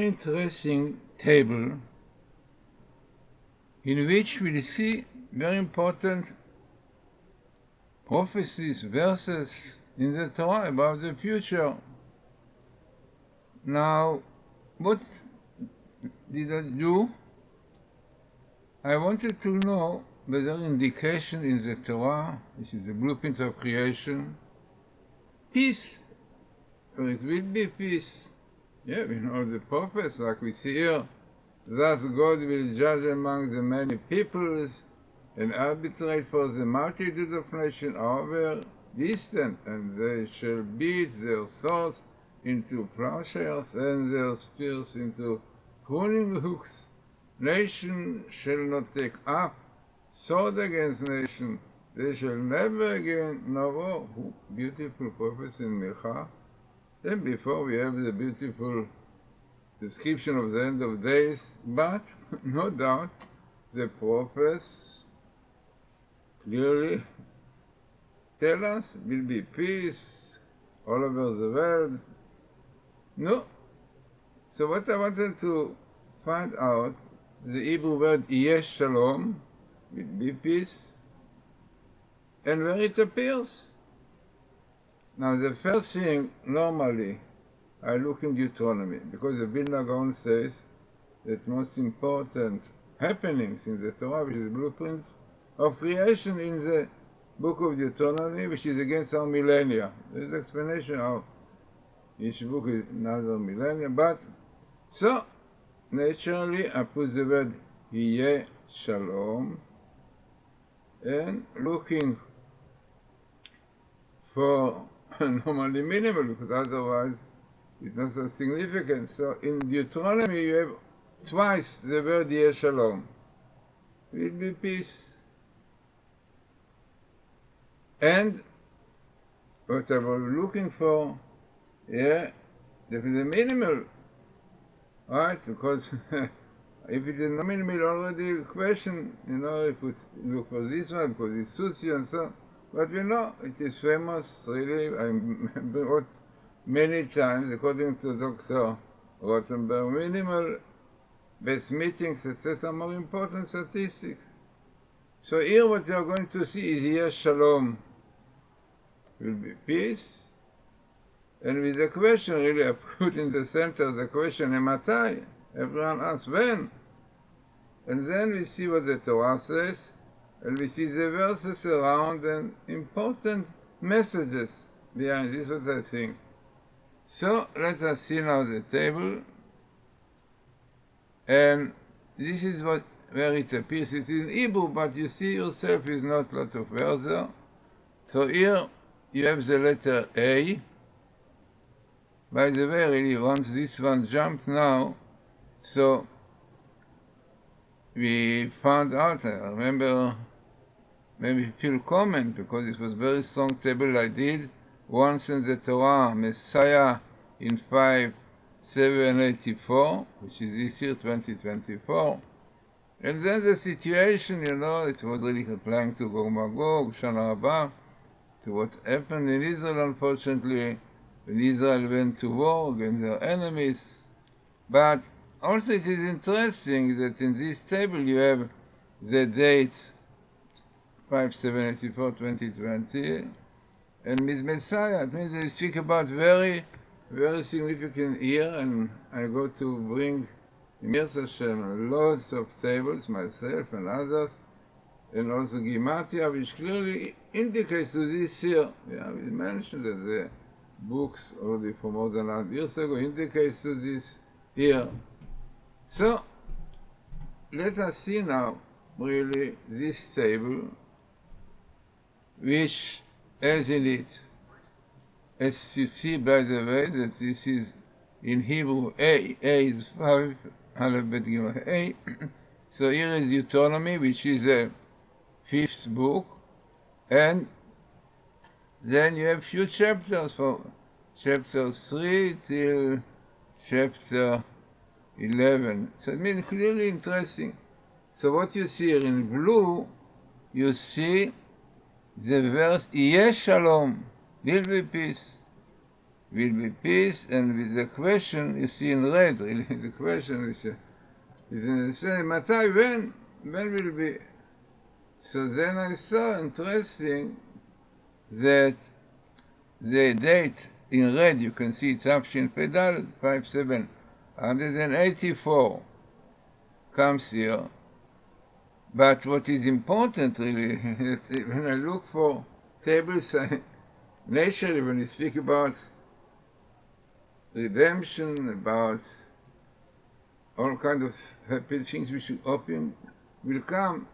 very interesting table in which we see very important prophecies, verses in the Torah about the future. Now, what did I do? I wanted to know whether indication in the Torah, which is the blueprint of creation, peace, or it will be peace. Yeah, we know the prophets, like we see here, thus God will judge among the many peoples and arbitrate for the multitude of nations over distant, and they shall beat their swords into plowshares and their spears into pruning hooks. Nation shall not take up sword against nation. They shall never again know war. Beautiful prophecy in Micha. Then before we have the beautiful description of the end of days, but no doubt the prophets clearly tell us will be peace all over the world. No. So what I wanted to find out, the Hebrew word Yesh Shalom will be peace, and where it appears. Now the first thing, normally, I look in Deuteronomy, because the Vilna Gaon says that most important happenings in the Torah, which is the blueprint of creation in the book of Deuteronomy, which is against our millennia. There is explanation how each book is another millennia, but so naturally I put the word Yeh Shalom, and looking for normally minimal, because otherwise it's not so significant. So in Deuteronomy you have twice the word Yeh Shalom. Will be peace. And what I was looking for, yeah, definitely minimal, right? Because if it is not minimal, already a question, if we look for this one, because it suits you and so on. But we know it is famous, really. I wrote many times, according to Dr. Rothenberg, minimal best meetings, etc., more important statistics. So here what you are going to see is here Shalom will be peace. And with the question, really, I put in the center the question, Matai? Everyone asks, when? And then we see what the Torah says, and we see the verses around and important messages behind. This is what I think. So let us see now the table. And this is where it appears. It's in Hebrew, but you see yourself is not a lot of words there. So here you have the letter A. By the way, really, once this one jumped now, so we found out, I remember, maybe few comment, because it was very strong table I did, once in the Torah, Messiah in 5784, which is this year, 2024. And then the situation, it was really applying to Gog Magog, Shana Rabbah, to what happened in Israel, unfortunately, when Israel went to war against their enemies. But also it is interesting that in this table you have the date 5784, 2020, and with Messiah, it means they speak about very, very significant year, and I go to bring Mir Hashem lots of tables, myself and others, and also Gimatia, which clearly indicates to this year. Yeah, we mentioned that the books already for more than 100 years ago indicates to this year. So let us see now really this table, which has in it, as you see by the way, that this is in Hebrew A is 5 alphabet A. So here is Deuteronomy, which is a 5th book, and then you have few chapters from chapter 3 till chapter 11. So it means clearly interesting. So what you see here in blue, you see the verse, Yeh Shalom, will be peace. will be peace, and with the question you see in red, really, the question which is in the same, Matai, when will be? So then I saw, interesting, that the date in red, you can see Tafshin Pedal 5784 comes here. But what is important really, when I look for tables, naturally when you speak about redemption, about all kinds of happy things which open will come,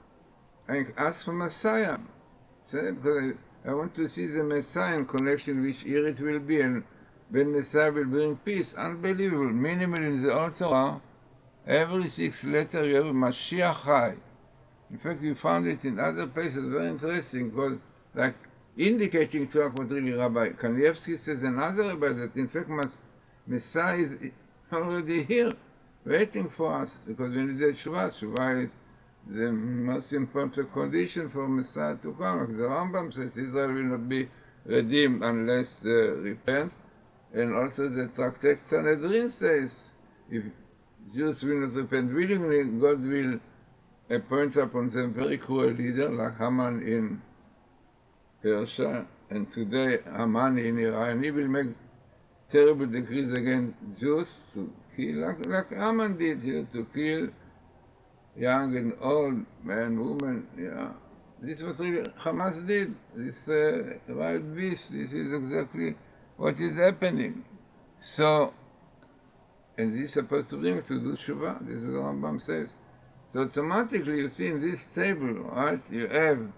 I ask for Messiah. Because I want to see the Messiah in connection which year it will be, and when Messiah will bring peace. Unbelievable. Minimal in the Old Torah, every 6 letters you have Mashiach Chai. In fact, we found it in other places, very interesting, because like indicating to us what really Rabbi Kanievsky says, another rabbi, that in fact Messiah is already here, waiting for us, because we need Tshuva. Tshuva is the most important condition for Messiah to come. Like the Rambam says, Israel will not be redeemed unless they repent. And also the Tractate Sanhedrin says, if Jews will not repent willingly, God will appoint upon them very cruel leader, like Haman in Persia, and today Haman in Iran. He will make terrible decrees against Jews to kill, like Haman did here, to kill young and old, men, women, yeah. This is what really Hamas did. This wild beast, this is exactly what is happening. So, and this is supposed to bring to do Tshuva, this is what the Rambam says. So automatically you see in this table, right, you have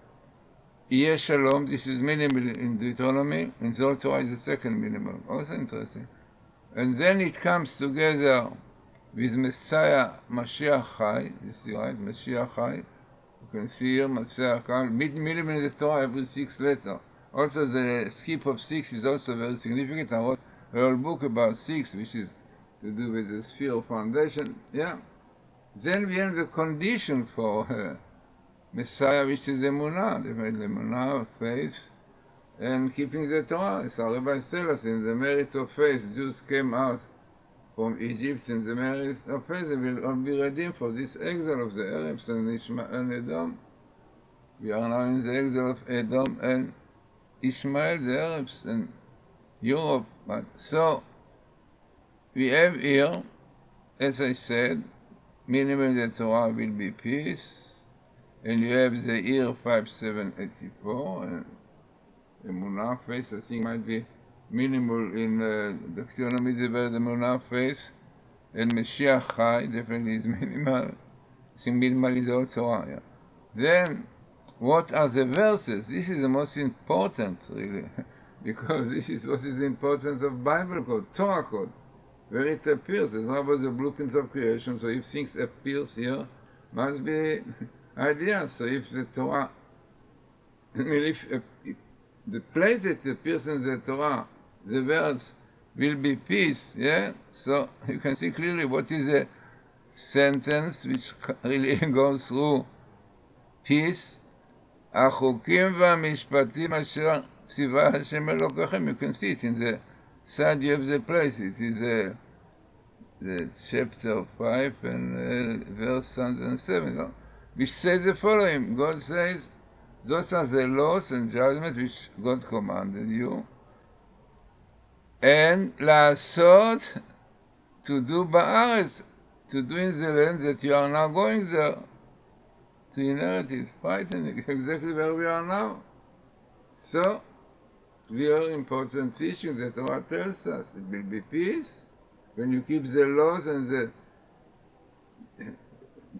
Yeh Shalom, this is minimal in Deuteronomy, in the Old Torah is the second minimal, also interesting. And then it comes together with Messiah Mashiach Chai, you see, right, Mashiach Chai, you can see here Mashiach Chai, minimal in the Torah every 6 letters. Also the skip of 6 is also very significant. I wrote a whole book about 6, which is to do with the sphere of foundation, yeah. Then we have the condition for Messiah, which is the Emunah, the Emunah, faith, and keeping the Torah. As our rabbis tell us, in the merit of faith, Jews came out from Egypt, in the merit of faith, they will all be redeemed for this exile of the Arabs and Ishmael and Edom. We are now in the exile of Edom and Ishmael, the Arabs, and Europe. But so, we have here, as I said, minimum the Torah will be peace, and you have the year 5784, and Emunah face, I think might be minimal in the Deuteronomy, the Emunah face, and Mashiach Chai definitely is minimal. I think minimal in the Old Torah, yeah. Then, what are the verses? This is the most important, really, because this is what is the importance of Bible code, Torah code. Where it appears, it's not about the blueprint of creation, so if things appears here, must be ideas. So if the Torah, I mean, if the place that appears in the Torah, the words will be peace, yeah? So you can see clearly what is the sentence which really goes through peace. החוקים והמשפטים אשר ציווה השם אלוקיכם. You can see it in the side, you have the place. It is the chapter 5 and verse 107, no? Which says the following. God says, those are the laws and judgments which God commanded you. And לעשות, to do בארץ, to do in the land that you are now going there, to inherit it, fighting exactly where we are now. So, very important teaching that the Torah tells us, it will be peace when you keep the laws and the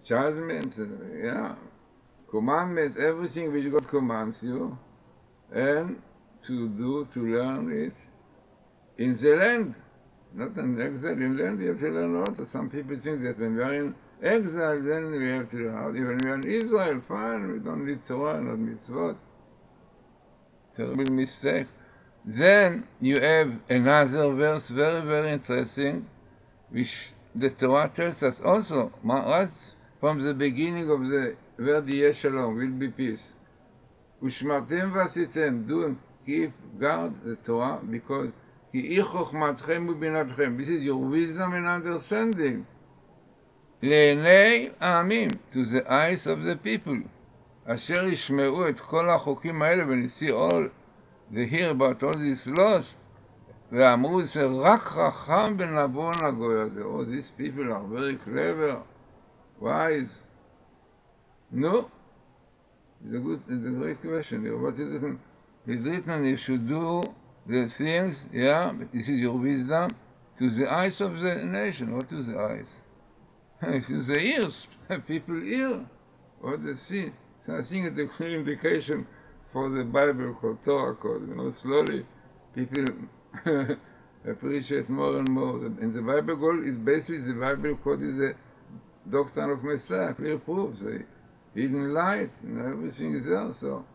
judgments, yeah, commandments, everything which God commands you, and to learn it in the land, not in exile. In land you have to learn also. Some people think that when we are in exile, then we have to learn. Even when we are in Israel, fine, we don't need Torah, not mitzvot. Terrible mistake. Then you have another verse, very, very interesting, which the Torah tells us also, right from the beginning of the word Yeh Shalom, will be peace. Ushmartem vasitem, do and keep, guard the Torah, because כי אי חוכמתכם ובינתכם. This is your wisdom and understanding. לעיני העמים, to the eyes of the people. אשר ישמעו את כל החוקים האלה ונשיא all, they hear about all these laws, ואמרו זה רק חכם ונבון לגוי הזה. Oh, these people are very clever, wise. No, it's a great question here. What is it? It's written you should do the things, yeah, this is your wisdom, to the eyes of the nation. What to the eyes? To the ears. People hear what they see. So I think it's a clear indication for the Bible called Torah code. You know, slowly people appreciate more and more. And the Bible code is basically, the Bible code is a doctrine of Messiah, clear proof. The hidden light, and everything is there. So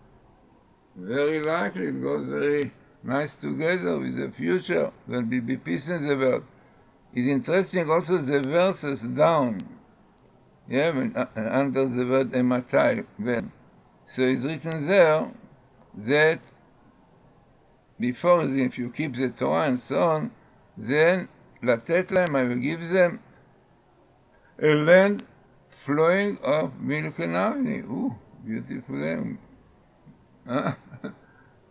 very likely it goes very nice together with the future. There will be peace in the world. It's interesting also the verses down, yeah, under the word ematai, when. So it's written there that before, if you keep the Torah and so on, then לתת להם, I will give them a land flowing of milk and honey. Ooh, beautiful land.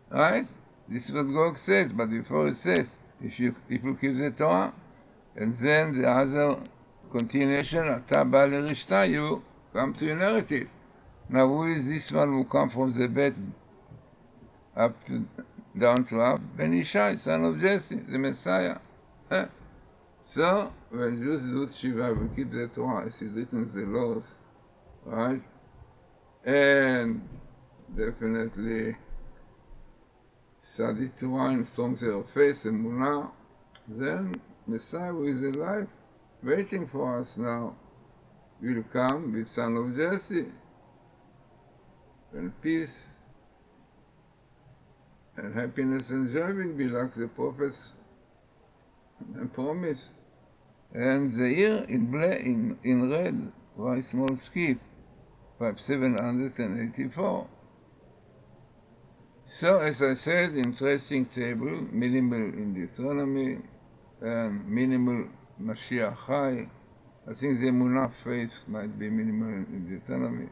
Right? This is what God says, but before it says, if you keep the Torah, and then the other continuation, אתה בא לרשתה, you come to inherit it. Now who is this one who come from the bed up to down to up? Ben Ishai, son of Jesse, the Messiah. So when Jews do Shiva, we keep the Torah, as is written in the laws, right? And definitely study Torah and strong their faith and Munah, then Messiah who is alive, waiting for us now, will come with son of Jesse, and peace and happiness and joy will be like the prophets promised. And the year in red, very small skip, 5784. So as I said, interesting table, minimal in Deuteronomy, and minimal Mashiach Chai. I think the Emunah faith might be minimal in Deuteronomy.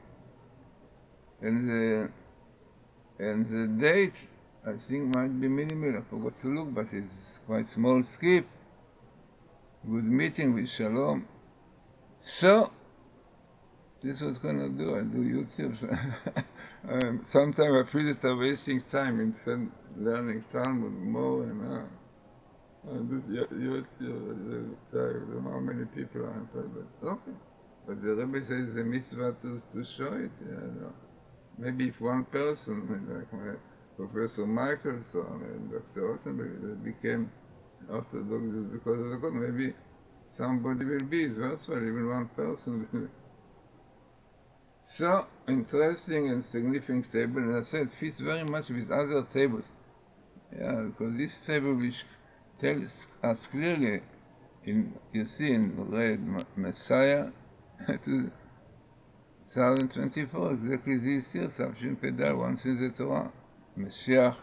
And the date, I think, might be minimal. I forgot to look, but it's quite small skip. Good meeting with Shalom. So, this was gonna do. I do YouTube. Sometimes I feel that I'm wasting time instead of learning Talmud more and this YouTube. I don't know how many people are involved, but okay. But the Rebbe says it's a mitzvah to show it. Yeah, maybe if one person, like my Professor Michelson and Dr. Ottenberg, became Orthodox just because of the God, maybe somebody will be. It's worthwhile, even one person will. So, interesting and significant table, and I said, fits very much with other tables. Yeah, because this table which tells us clearly, you see in red, Messiah, 2024, exactly this year, Tavshin Pedal, once in the Torah, Mashiach,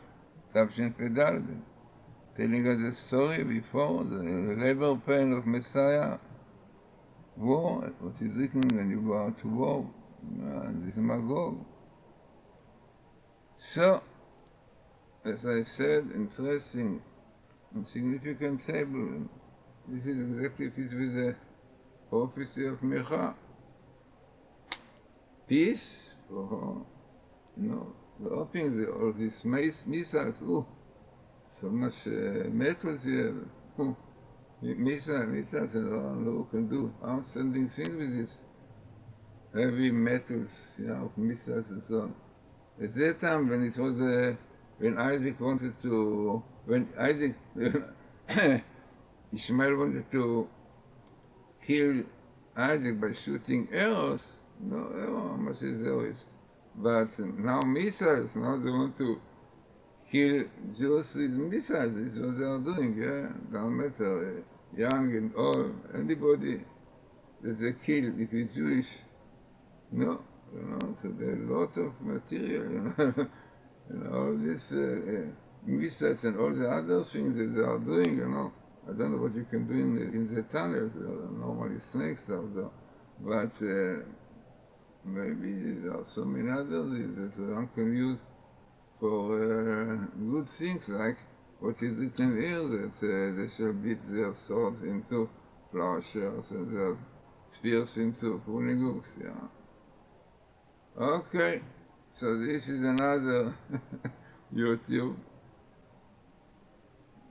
Tavshin Pedal, telling us the story before, the labor pain of Messiah, war, what is written when you go out to war, and this is Magog. So, as I said, interesting and significant table. This is exactly fits with the prophecy of Micha. Peace? Oh, no. The opening all these missiles, so much metals here. Missiles, and who can do outstanding things with this heavy metals, of missiles and so on. At that time, when it was, when Isaac wanted to, Ishmael wanted to kill Isaac by shooting arrows, no arrow, how much is arrows? But now missiles, now they want to kill Jews with missiles, this is what they are doing, doesn't matter, young and old, anybody that they kill if he's Jewish, no, so there are a lot of material, all this missiles and all the other things that they are doing, you know. I don't know what you can do in the tunnels. Normally snakes are there, but maybe there are so many others that one can use for good things, like what is written here, that they shall beat their swords into plowshares and their spears into pruning hooks. Yeah. Okay, so this is another YouTube.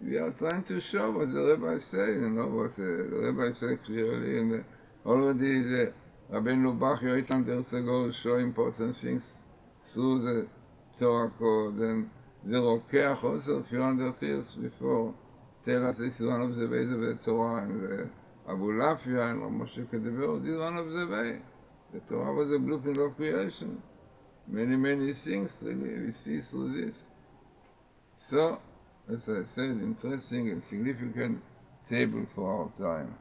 We are trying to show what the rabbi says, you know, what the rabbi said clearly, and already the Rabbeinu Bach 800 years ago show important things through the Torah code, and the Rokeach also a few hundred years before tell us this is one of the ways of the Torah, and the Abu Lafia and Moshe Kedever, this is one of the ways. The Torah was a blueprint of creation. Many, many things really we see through this. So, as I said, interesting and significant table for our time.